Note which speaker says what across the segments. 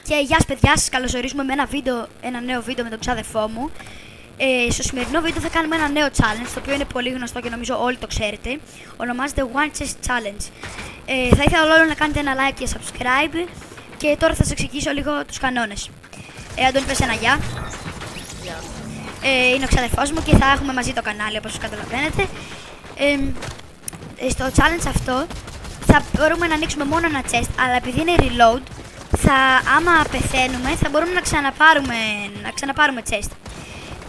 Speaker 1: Και γεια σας παιδιά, σας καλωσορίζουμε με ένα νέο βίντεο με τον ξάδερφό μου. Στο σημερινό βίντεο θα κάνουμε ένα νέο challenge, το οποίο είναι πολύ γνωστό και νομίζω όλοι το ξέρετε. Ονομάζεται One Chest Challenge. Θα ήθελα όλο να κάνετε ένα like και subscribe. Και τώρα θα σας εξηγήσω λίγο τους κανόνες. Αντώνη, πες ένα γεια. Είναι ο ξάδερφός μου και θα έχουμε μαζί το κανάλι, όπως καταλαβαίνετε. Στο challenge αυτό θα μπορούμε να ανοίξουμε μόνο ένα chest, αλλά επειδή είναι reload, άμα πεθαίνουμε θα μπορούμε να ξαναπάρουμε chest.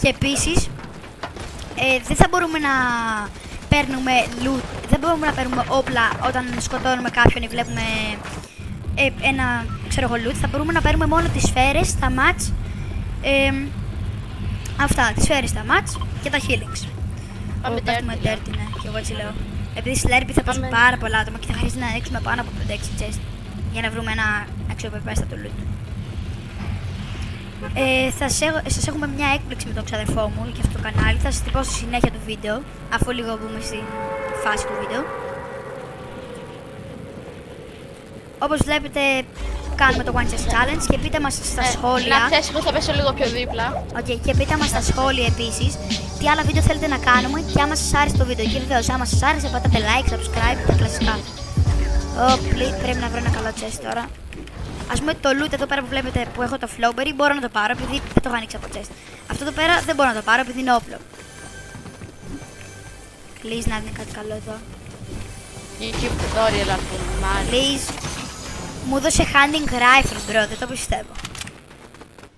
Speaker 1: Και επίσης δεν θα μπορούμε να παίρνουμε loot, δεν μπορούμε να παίρνουμε όπλα όταν σκοτώνουμε κάποιον ή βλέπουμε ένα loot. Θα μπορούμε να παίρνουμε μόνο τις σφαίρες, τα mats, αυτά, τις σφαίρες, τα mats και τα healings.
Speaker 2: Πάμε dirty,
Speaker 1: ναι, και εγώ έτσι λέω. Επειδή Slurpee θα πάσουν πάρα πολλά άτομα και θα χρειάζεται να ανοίξουμε πάνω από 5-6 chest για να βρούμε ένα αξιοπρεπέστατο loot. Σας έχουμε μια έκπληξη με τον ξαδερφό μου και αυτό το κανάλι. Θα σας τυπώσω στη συνέχεια του βίντεο, αφού λίγο μπούμε στη φάση του βίντεο. Όπως βλέπετε, κάνουμε το One Chest Challenge και πείτε μας στα σχόλια.
Speaker 2: Να ξέρεις, εγώ θα πέσω λίγο πιο δίπλα.
Speaker 1: Και πείτε μας στα σχόλια επίσης τι άλλα βίντεο θέλετε να κάνουμε και άμα σας άρεσε το βίντεο. Και βεβαίως, άμα σας άρεσε, πατάτε like, subscribe, τα κλασικά. Πρέπει να βρω ένα καλό chest τώρα. Ας πούμε το loot εδώ πέρα που βλέπετε που έχω το flowberry μπορώ να το πάρω επειδή δεν το έχω ανοίξει από chest. Αυτό εδώ πέρα δεν μπορώ να το πάρω επειδή είναι όπλο. Please να είναι κάτι καλό εδώ.
Speaker 2: YouTube tutorial αυτό,
Speaker 1: Please. Μου δώσε hunting rifle bro, δεν το πιστεύω.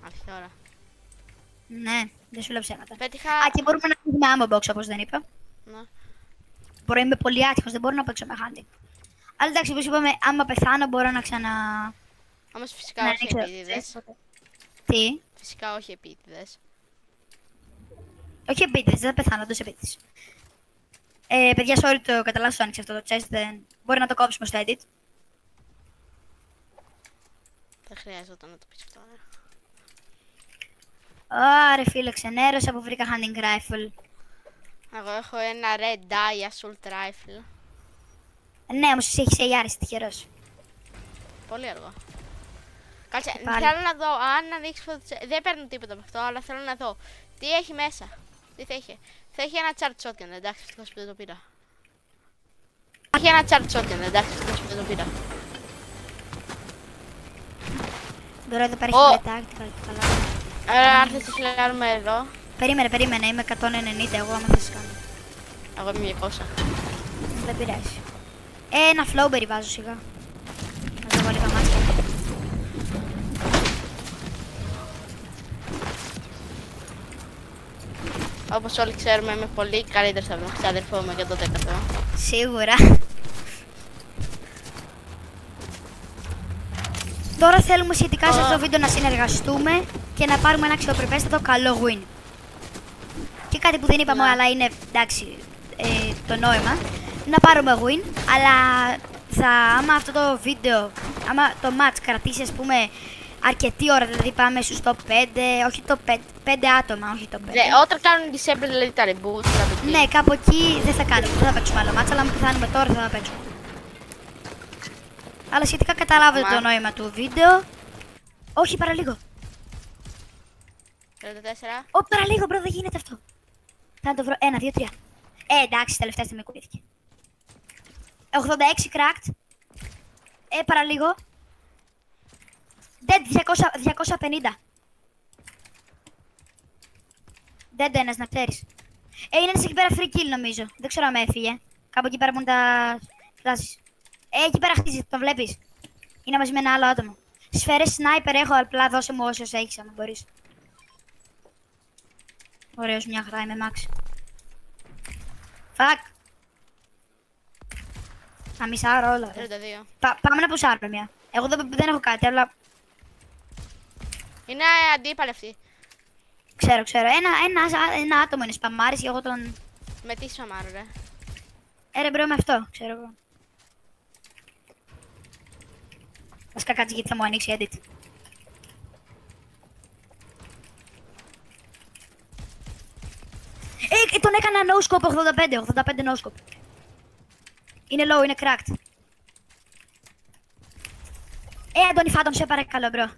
Speaker 2: Αυτή τώρα.
Speaker 1: Ναι, δεν σου λέω ψέματα.
Speaker 2: Πέτυχα.
Speaker 1: Και μπορούμε να έχουμε ammo box όπως δεν είπα.
Speaker 2: Ναι.
Speaker 1: Μπορεί να είμαι πολύ άτυχος, δεν μπορώ να παίξω με hunting. Αλλά εντάξει, όπως είπαμε, άμα πεθάνω μπορώ να
Speaker 2: Όμως φυσικά όχι επίτηδες.
Speaker 1: Τι?
Speaker 2: Φυσικά όχι επίτηδες.
Speaker 1: Όχι επίτηδες, δεν θα πεθάνω, όντως επίτηδες. Παιδιά, sorry, το κατά λάθος το άνοιξε αυτό το chest, δεν... Μπορεί να το κόψουμε στο edit.
Speaker 2: Δεν χρειάζεται να το πεις αυτό.
Speaker 1: Άρε φίλε, ξενέρωσα που βρήκα hunting rifle.
Speaker 2: Εγώ έχω ένα red dye assault rifle.
Speaker 1: Ναι, όμως εσύ έχεις AR, είσαι τυχερός.
Speaker 2: Πολύ αργό. Κάτσε, θέλω να δω αν ανοίξει δεν παίρνω τίποτα από αυτό, αλλά θέλω να δω τι έχει μέσα. Τι θα έχει. Θα έχει ένα charge shotgun, εντάξει, ευτυχώς που δεν το πήρα. Θα έχει ένα charge shotgun, εντάξει, ευτυχώς που δεν το πήρα.
Speaker 1: Τώρα εδώ πέρα έχει πετάκι, καλά.
Speaker 2: Αν θες το χιλιάρουμε εδώ.
Speaker 1: Περίμενε, είμαι 190 εγώ άμα θες κάνω.
Speaker 2: Εγώ είμαι 200.
Speaker 1: Δεν πειράζει. Ένα flowberry βάζω σιγά. Να το βάλω λίγα μάτια.
Speaker 2: Όπως όλοι ξέρουμε, είμαι πολύ καλύτερος από τον ξάδερφό μου 100%.
Speaker 1: Σίγουρα. Τώρα θέλουμε σχετικά σε αυτό το βίντεο να συνεργαστούμε και να πάρουμε ένα αξιοπρεπέστατο καλό win. Και κάτι που δεν είπαμε, αλλά είναι εντάξει το νόημα. Να πάρουμε win, αλλά άμα αυτό το βίντεο, άμα το match κρατήσει ας πούμε αρκετή ώρα, δηλαδή πάμε στους top 5, όχι top 5 άτομα, όχι top 5.
Speaker 2: Ναι, όταν κάνουν disable δηλαδή τα reboot,
Speaker 1: ναι, κάπου εκεί δεν θα κάνουμε, δεν θα παίξουμε άλλο match, αλλά αν πεθάνουμε τώρα θα παίξουμε. Αλλά σχετικά καταλάβετε το νόημα του βίντεο. Όχι, παραλίγο.
Speaker 2: 34.
Speaker 1: Παραλίγο, μπρο, δεν γίνεται αυτό. Θα το βρω. 1, 2, 3. Εντάξει, τελευταία στιγμή κουμπίθηκε. 86 cracked. Παραλίγο. Dead 250. Dead ένας, να ξέρεις. Είναι ένας εκεί πέρα free kill νομίζω. Δεν ξέρω αν έφυγε. Κάπου εκεί πέρα που είναι τα φλάσεις. Εκεί πέρα χτίζει, το βλέπεις. Είναι μαζί με ένα άλλο άτομο. Σφαίρες sniper έχω, απλά δώσε μου όσες έχεις αν μπορείς. Ωραίος, μια χαρά, είμαι max. Fuck. Θα μισάρω όλα.
Speaker 2: 32.
Speaker 1: Πάμε να πουσάρουμε μια. Εγώ δεν έχω κάτι, αλλά...
Speaker 2: Είναι αντίπαλοι αυτοί.
Speaker 1: Ξέρω. Ένα άτομο είναι σπαμάρης και εγώ τον...
Speaker 2: Με τι σπαμάρω ρε.
Speaker 1: Ρε μπρο με αυτό, ξέρω εγώ. Βασικά κάτσε γιατί θα μου ανοίξει edit. Τον έκανα no scope 85 no scope. Είναι low, είναι cracked. Αντώνη Φάτον, σε παρακαλώ, μπρο.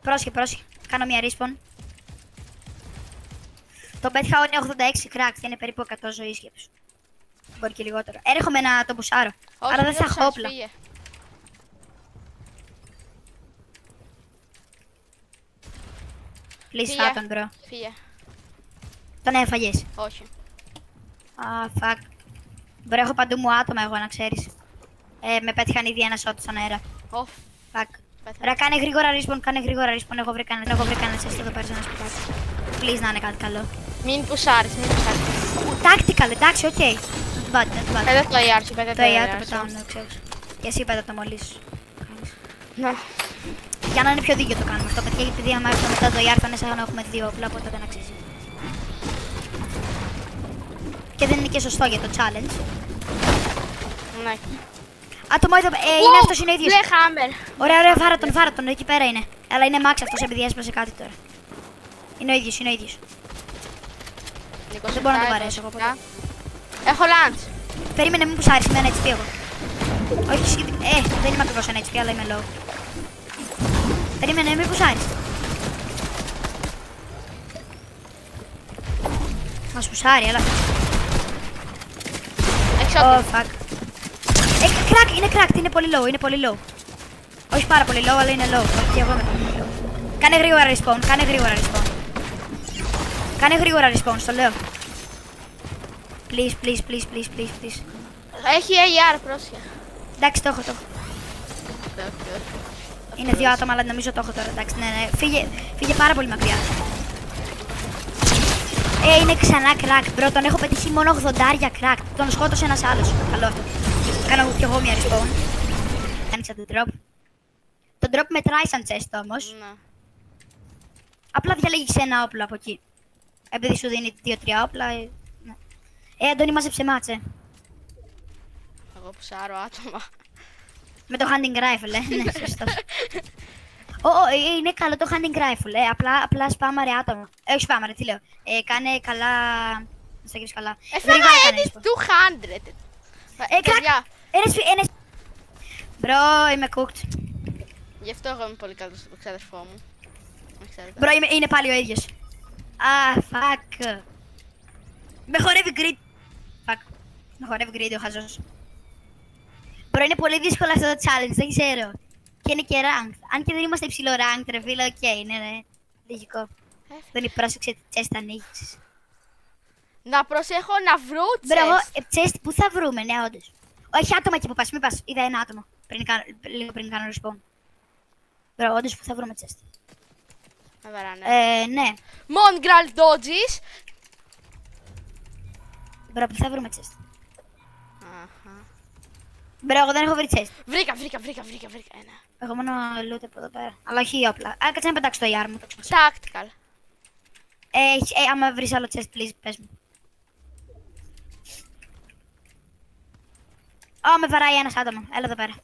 Speaker 1: Πρόσχε. Κάνω μια respawn. Το πέτυχα είναι 86 cracks και είναι περίπου 100 ζωής σκέψου. Μπορεί και λιγότερο. Έρχομαι να το μπουσάρω.
Speaker 2: Όχι,
Speaker 1: Αλλά δεν θα έχω όπλα.
Speaker 2: φύγε.
Speaker 1: Please
Speaker 2: Φύγε.
Speaker 1: τον bro.
Speaker 2: Φύγε.
Speaker 1: Τον έφαγες.
Speaker 2: Όχι.
Speaker 1: Fuck. Μπρο, έχω παντού μου άτομα εγώ να ξέρεις. Με πέτυχαν ήδη ένα shot στον αέρα.
Speaker 2: Οφ.
Speaker 1: Fuck.
Speaker 2: Πέθανε.
Speaker 1: Ρε, κάνε γρήγορα respawn. Έχω βρει κανένα chest εδώ πέρα σε ένα σπιτάκι. Please να είναι κάτι καλό.
Speaker 2: Μην πουσάρεις.
Speaker 1: Tactical, εντάξει, οκ. Να του πάτε.
Speaker 2: Πέτα το AR σου, πέτα
Speaker 1: Το
Speaker 2: το
Speaker 1: AI το
Speaker 2: AR
Speaker 1: πετάω,
Speaker 2: σου.
Speaker 1: ναι, ξέρεις. Και εσύ πέτα το μόλις.
Speaker 2: Ναι.
Speaker 1: Για να είναι πιο δίκαιο το κάνουμε αυτό, παιδιά, γιατί επειδή άμα έρθουμε μετά το AR θα είναι σαν να έχουμε δύο όπλα, οπότε δεν αξίζει. Και δεν είναι και σωστό για το challenge.
Speaker 2: Ναι.
Speaker 1: Άτομο εδώ, είναι αυτός, είναι ο ίδιος.
Speaker 2: Black Hammer.
Speaker 1: Ωραία, φάρα τον, εκεί πέρα είναι. Αλλά είναι max αυτός επειδή έσπασε κάτι τώρα. Είναι ο ίδιος. Δεν μπορώ να το βαρέσω εγώ ποτέ.
Speaker 2: Έχω lunch.
Speaker 1: Περίμενε, μην πουσάρεις, είμαι ένα HP εγώ. Όχι, δεν είμαι ακριβώς ένα HP, αλλά είμαι low. Περίμενε, μην πουσάρεις. Μας πουσάρει, έλα.
Speaker 2: Εξώτη.
Speaker 1: Fuck. Είναι cracked, είναι πολύ low. Όχι πάρα πολύ low, αλλά είναι low. Και εγώ είμαι πολύ low. Κάνε γρήγορα respawn, στο λέω. Please.
Speaker 2: Έχει AR, πρόσεχε.
Speaker 1: Εντάξει, το έχω. Είναι δύο άτομα, αλλά νομίζω το έχω τώρα. Εντάξει, ναι. Φύγε πάρα πολύ μακριά. Είναι ξανά crack, bro. Τον έχω πετύχει μόνο 80 crack. Τον σκότωσε ένας άλλος. Καλό αυτό. Κάνω κι εγώ μια respawn. Άνοιξα το drop. Το drop μετράει σαν chest όμως.
Speaker 2: Ναι.
Speaker 1: Απλά διαλέγεις ένα όπλο από εκεί. Επειδή σου δίνει 2-3 όπλα. Ναι. Αντώνη, μάζεψε μάτσε.
Speaker 2: Εγώ πουσάρω άτομα.
Speaker 1: Με το hunting rifle, ναι, σωστό. Είναι καλό το hunting rifle, απλά σπάμαρε άτομα. Όχι σπάμαρε, τι λέω. Κάνε καλά... Να σταγγίσεις καλά.
Speaker 2: Έφαγα edit 200. Παιδιά.
Speaker 1: Ένας... Μπρο, είμαι cooked.
Speaker 2: Γι' αυτό εγώ είμαι πολύ καλός στο ξάδερφό μου.
Speaker 1: Μπρο, είναι πάλι ο ίδιος. Fuck. Με χορεύει grid. Fuck. Με χορεύει grid ο χαζός. Μπρο, είναι πολύ δύσκολο αυτό το challenge, δεν ξέρω. Και είναι και ranked. Αν και δεν είμαστε υψηλό ranked, ρε φίλε, οκ, είναι λογικό. Δεν πρόσεξε τι chest ανοίξεις.
Speaker 2: Να προσέχω να βρω chest.
Speaker 1: Μπρο, chest που θα βρούμε, ναι, όντως. Όχι άτομα εκεί που πας, μην πας. Είδα ένα άτομο λίγο πριν κάνω respawn. Μπρο, όντως που θα βρούμε chest.
Speaker 2: Με βαράνε.
Speaker 1: Ναι.
Speaker 2: Mongrel dodges.
Speaker 1: Μπρο, που θα βρούμε chest.
Speaker 2: Αχα.
Speaker 1: Μπρο, εγώ δεν έχω βρει chest.
Speaker 2: Βρήκα ένα.
Speaker 1: Εγώ μόνο loot από εδώ πέρα. Αλλά όχι όπλα. Κάτσε να πετάξω το AR μου.
Speaker 2: Tactical.
Speaker 1: Άμα βρεις άλλο chest, please, πες μου. Με βαράει ένας άτομο. Έλα εδώ πέρα.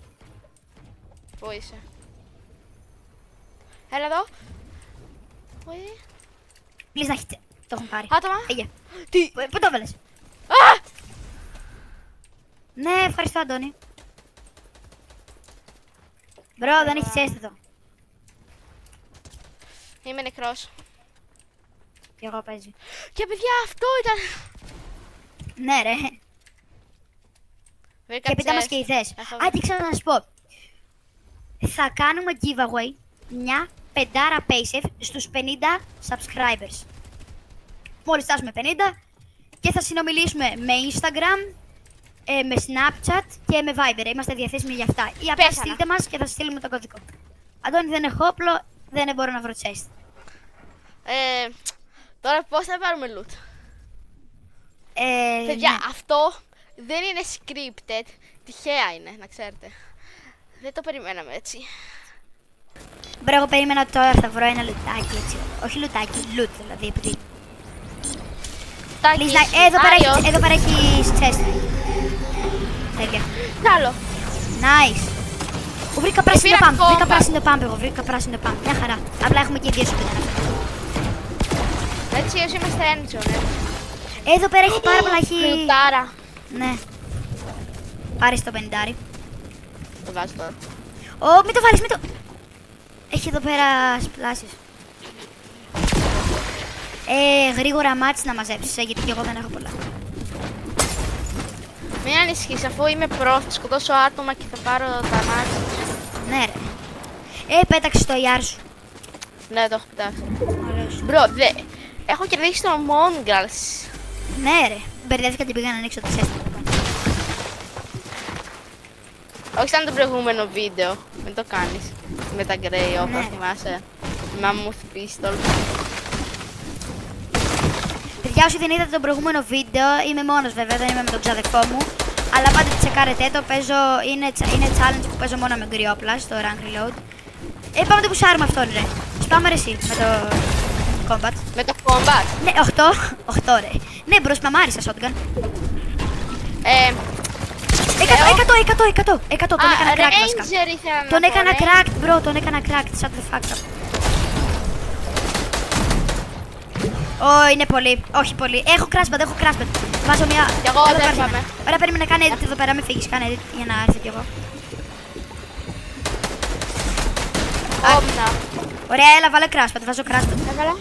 Speaker 2: Πού είσαι? Έλα εδώ.
Speaker 1: Please να έχει chest. Το έχουν πάρει.
Speaker 2: Άτομα.
Speaker 1: Φύγε.
Speaker 2: Τι?
Speaker 1: Πού το έβαλες? Ναι, ευχαριστώ, Αντώνη. Μπρο, δεν έχει chest εδώ.
Speaker 2: Είμαι νεκρός.
Speaker 1: Και εγώ παίζει.
Speaker 2: Και παιδιά, αυτό ήταν.
Speaker 1: Ναι, ρε.
Speaker 2: Βρήκα
Speaker 1: Και πείτε μας
Speaker 2: chest.
Speaker 1: και ιδέες.
Speaker 2: Έχω
Speaker 1: Τι ξέρω να σου πω. Θα κάνουμε giveaway μια πεντάρα paysafe στους 50 subscribers. Μόλις φτάσουμε 50 και θα συνομιλήσουμε με Instagram, με Snapchat και με Viber. Είμαστε διαθέσιμοι για αυτά. Ή απλά
Speaker 2: Πέθανα.
Speaker 1: στείλτε μας και θα σας στείλουμε τον κωδικό. Αντώνη, δεν έχω όπλο, δεν μπορώ να βρω chest.
Speaker 2: Τώρα πώς θα πάρουμε loot? Παιδιά,
Speaker 1: Ναι.
Speaker 2: αυτό δεν είναι scripted. Τυχαία είναι, να ξέρετε. Δεν το περιμέναμε έτσι.
Speaker 1: Μπρο, εγώ περίμενα ότι τώρα θα βρω ένα λουτάκι έτσι. Όχι λουτάκι, loot δηλαδή, επειδή...
Speaker 2: Τάκι.
Speaker 1: Please, εδώ πέρα έχεις chest. Τέλεια.
Speaker 2: Τ' άλλο.
Speaker 1: Nice. Βρήκα πράσινο
Speaker 2: πήρα
Speaker 1: pump,
Speaker 2: κόμμα.
Speaker 1: βρήκα πράσινο pump. Μια χαρά. Απλά έχουμε και δύο σούπιδες.
Speaker 2: Έτσι όσοι είμαστε έντσο, ναι.
Speaker 1: Εδώ πέρα έχει πάρα πολλά
Speaker 2: Λουτάρα.
Speaker 1: Ναι. Πάρε το 50.
Speaker 2: Το βάζω τώρα.
Speaker 1: Μην το βάλεις, μην το... Έχει εδώ πέρα σπλάσεις. Γρήγορα μάτς να μαζέψεις, γιατί και εγώ δεν έχω πολλά.
Speaker 2: Μην ανησυχείς, αφού είμαι προ, θα σκοτώσω άτομα και θα πάρω τα μάτς.
Speaker 1: Ναι ρε. Πέταξε το IR σου.
Speaker 2: Ναι, το έχω πετάξει.
Speaker 1: Ωραίος.
Speaker 2: Μπρο, έχω κερδίσει το Mongrels.
Speaker 1: Ναι ρε. Μπερδεύτηκα και πήγα να ανοίξω το chest.
Speaker 2: Όχι σαν το προηγούμενο βίντεο. Μην το κάνεις. Με τα grey όπλα, θυμάσαι. Mammoth pistol.
Speaker 1: Παιδιά, όσοι δεν είδατε το προηγούμενο βίντεο, είμαι μόνος βέβαια, δεν είμαι με τον ξαδερφό μου. Αλλά πάντε τσεκάρετε το, είναι challenge που παίζω μόνο με γκρι όπλα στο rank reload. Πάμε το πουσάρουμε αυτόν ρε. Σπάμε ρε εσύ με το combat.
Speaker 2: Με το combat?
Speaker 1: Ναι, 8 ρε. Ναι, μπρος μαμάρισα shotgun. 100, τον έκανα cracked βασικά. Τον έκανα cracked bro, τον έκανα cracked, shut the fuck up. Είναι πολύ, όχι πολύ. Έχω crashpad. Βάζω μια...
Speaker 2: Κι εγώ δεν πάμε.
Speaker 1: Ωραία, περίμενε, κάνε edit εδώ πέρα, μην φύγεις, κάνε edit για να έρθω κι εγώ.
Speaker 2: Όμνα.
Speaker 1: Ωραία, έλα, βάλε crashpad, βάζω crashpad.
Speaker 2: Έβαλα.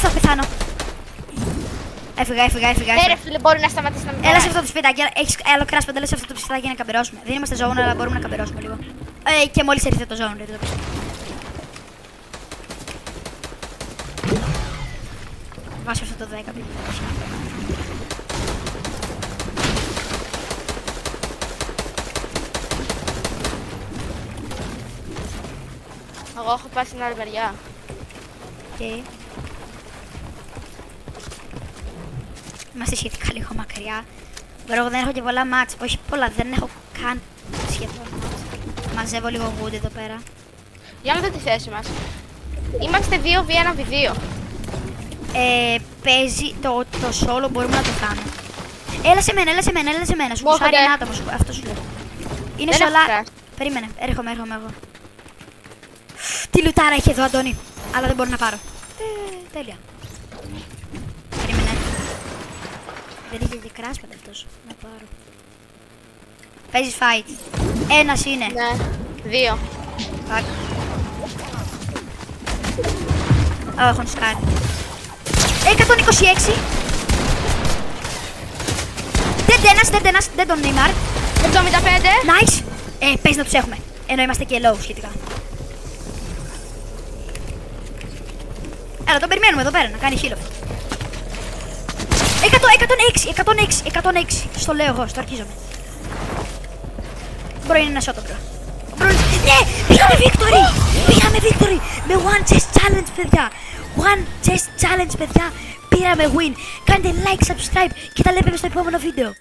Speaker 1: Θα πεθάνω. Έφυγα.
Speaker 2: Ρε φίλε, μπορεί να σταματήσει να μην
Speaker 1: Έλα σε αυτό το σπιτάκι, έχεις άλλο crashpad, έλα σε αυτό το σπιτάκι για να καμπερώσουμε. Δεν είμαστε zone, αλλά μπορούμε να καμπερώσουμε λίγο. Και μόλις έρθει το zone, ρε, το βάζω αυτό το 10 παιδί.
Speaker 2: Εγώ έχω πάει στην άλλη μεριά.
Speaker 1: Είμαστε σχετικά λίγο μακριά. Τώρα δεν έχω και πολλά μάτς. Όχι πολλά, δεν έχω καν σχεδόν μάτς. Μαζεύω λίγο wood εδώ πέρα.
Speaker 2: Για να δω τη θέση μας. Είμαστε 2v1v2.
Speaker 1: Παίζει το solo, μπορούμε να το κάνουμε. Έλα σε μένα, σου κουσάρει ένα άτομο, αυτό σου λέω. Είναι σολά. Περίμενε, έρχομαι εγώ. Τι λουτάρα έχει εδώ, Αντώνη. Αλλά δεν μπορώ να πάρω. Τέλεια. Περίμενε. Δεν είχε και crashpad αυτός. Να πάρω. Παίζεις fight. Ένας είναι.
Speaker 2: Ναι, 2.
Speaker 1: Fuck. Έχουν σκάρει. 126. Δεν τον Neymar.
Speaker 2: 75.
Speaker 1: Nice. Πες να τους έχουμε. Ενώ είμαστε και low σχετικά. Έλα, τον περιμένουμε εδώ πέρα να κάνει heal. 106. Στο λέω εγώ, στο αρχίζομαι. Μπρο, είναι ένα shot, μπρο. Ναι, πήγαμε victory. Με one chest challenge, παιδιά. One chest challenge, παιδιά. Πήραμε win. Κάντε like, subscribe και τα λέμε στο επόμενο βίντεο.